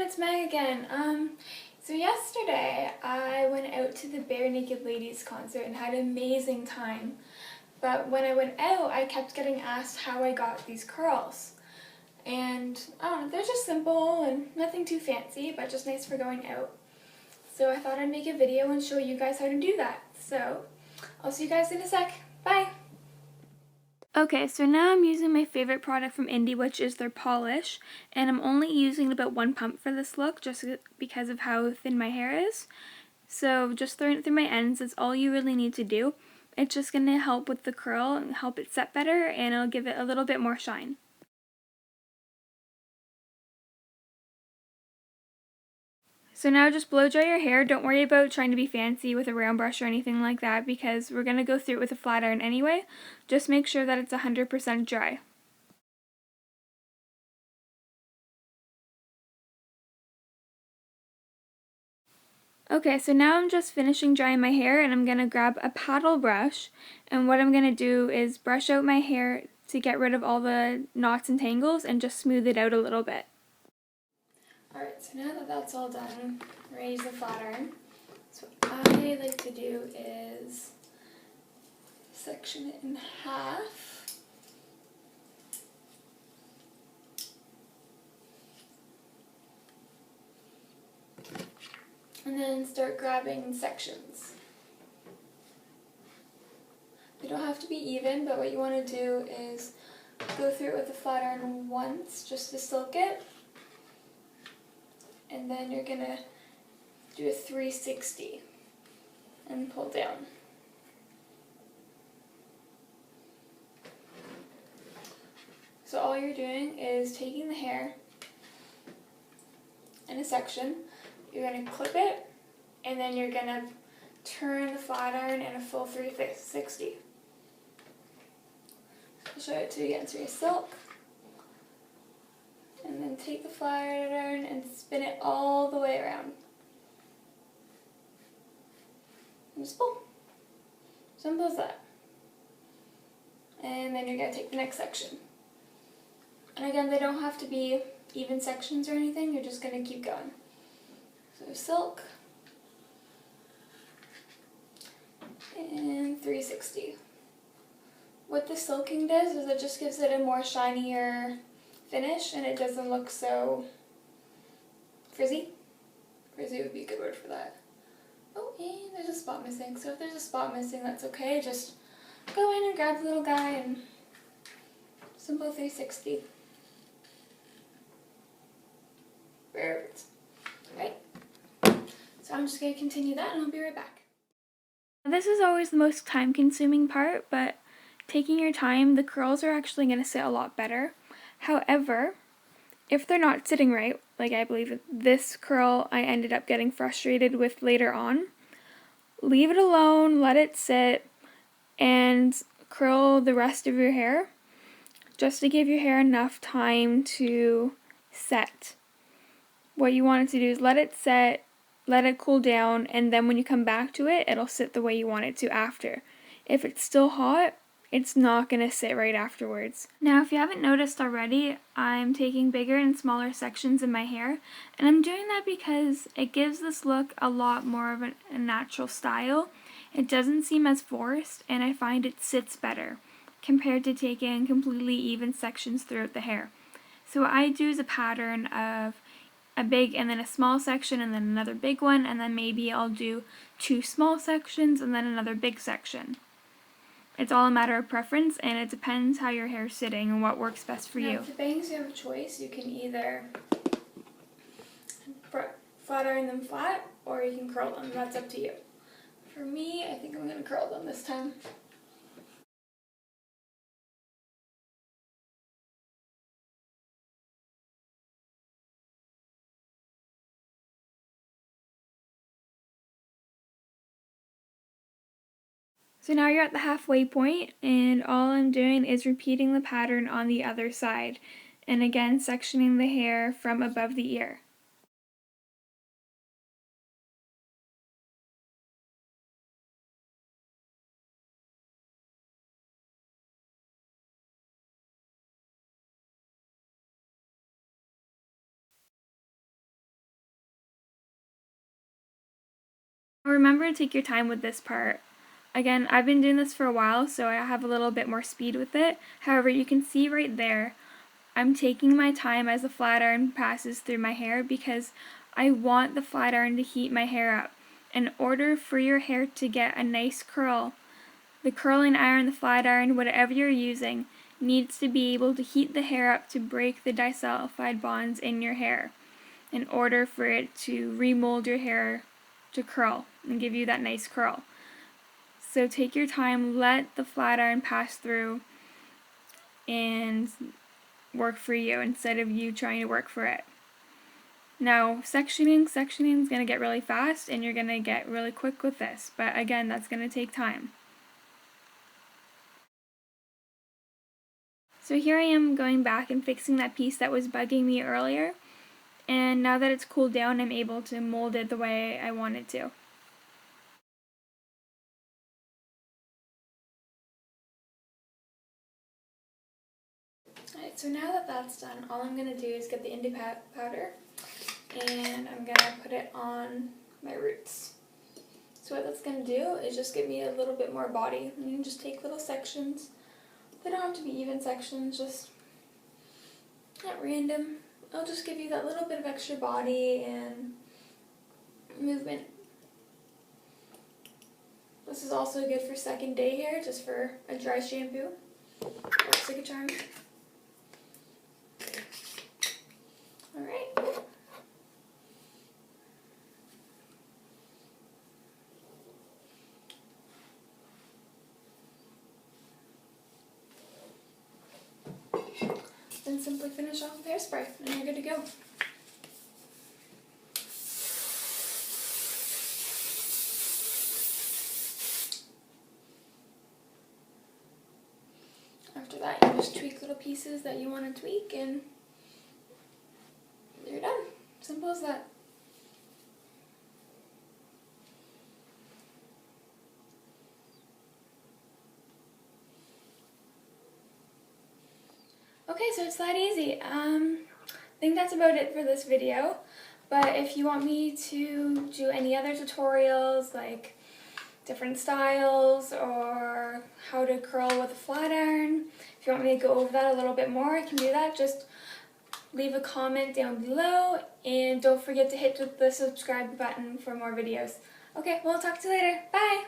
it's Meg again. So yesterday I went out to the Bare Naked Ladies concert and had an amazing time. But when I went out, I kept getting asked how I got these curls. And I don't know, they're just simple and nothing too fancy, but just nice for going out. So I thought I'd make a video and show you guys how to do that. So I'll see you guys in a sec. Bye! Okay, so now I'm using my favorite product from Indie, which is their polish, and I'm only using about one pump for this look just because of how thin my hair is. So just throwing it through my ends is all you really need to do. It's just going to help with the curl and help it set better, and it'll give it a little bit more shine. So now just blow dry your hair. Don't worry about trying to be fancy with a round brush or anything like that because we're going to go through it with a flat iron anyway. Just make sure that it's 100% dry. Okay, so now I'm just finishing drying my hair and I'm going to grab a paddle brush, and what I'm going to do is brush out my hair to get rid of all the knots and tangles and just smooth it out a little bit. Alright, so now that that's all done, I'm ready to use the flat iron. So what I like to do is section it in half. And then start grabbing sections. They don't have to be even, but what you want to do is go through it with the flat iron once just to silk it. And then you're going to do a 360 and pull down. So all you're doing is taking the hair in a section, you're going to clip it, and then you're going to turn the flat iron in a full 360. I'll show it to you again. So you silk, and then take the flat iron and spin it all the way around. And just pull. Simple as that. And then you're going to take the next section. And again, they don't have to be even sections or anything, you're just going to keep going. So silk, and 360. What the silking does is it just gives it a more shinier finish and it doesn't look so frizzy. Frizzy would be a good word for that. Oh, and there's a spot missing. So if there's a spot missing, that's okay. Just go in and grab the little guy and simple 360. Perfect. Right. So I'm just going to continue that and I'll be right back. This is always the most time-consuming part, but taking your time, the curls are actually going to sit a lot better. However, if they're not sitting right, like I believe this curl I ended up getting frustrated with later on, leave it alone, let it sit, and curl the rest of your hair just to give your hair enough time to set. What you want it to do is let it set, let it cool down, and then when you come back to it, it'll sit the way you want it to after. If it's still hot, it's not going to sit right afterwards. Now, if you haven't noticed already, I'm taking bigger and smaller sections in my hair, and I'm doing that because it gives this look a lot more of a natural style. It doesn't seem as forced, and I find it sits better compared to taking completely even sections throughout the hair. So what I do is a pattern of a big and then a small section and then another big one, and then maybe I'll do 2 small sections and then another big section. It's all a matter of preference, and it depends how your hair's sitting and what works best for you. With the bangs, you have a choice. You can either flat iron them flat, or you can curl them. That's up to you. For me, I think I'm going to curl them this time. So now you're at the halfway point, and all I'm doing is repeating the pattern on the other side, and again sectioning the hair from above the ear. Remember to take your time with this part. Again, I've been doing this for a while, so I have a little bit more speed with it. However, you can see right there, I'm taking my time as the flat iron passes through my hair because I want the flat iron to heat my hair up. In order for your hair to get a nice curl, the curling iron, the flat iron, whatever you're using, needs to be able to heat the hair up to break the disulfide bonds in your hair in order for it to remold your hair to curl and give you that nice curl. So take your time, let the flat iron pass through and work for you instead of you trying to work for it. Now, sectioning is going to get really fast and you're going to get really quick with this, but again, that's going to take time. So here I am going back and fixing that piece that was bugging me earlier, and now that it's cooled down, I'm able to mold it the way I want it to. Alright, so now that that's done, all I'm going to do is get the indigo powder and I'm going to put it on my roots. So what that's going to do is just give me a little bit more body. And you can just take little sections. They don't have to be even sections, just at random. I'll just give you that little bit of extra body and movement. This is also good for second day hair, just for a dry shampoo. Works like a charm. Alright. Then simply finish off with hairspray and you're good to go. After that, you just tweak little pieces that you want to tweak and you're done. Simple as that. Okay, so it's that easy. I think that's about it for this video. But if you want me to do any other tutorials, like different styles or how to curl with a flat iron, if you want me to go over that a little bit more, I can do that. Just leave a comment down below and don't forget to hit the subscribe button for more videos. Okay, well, I'll talk to you later. Bye!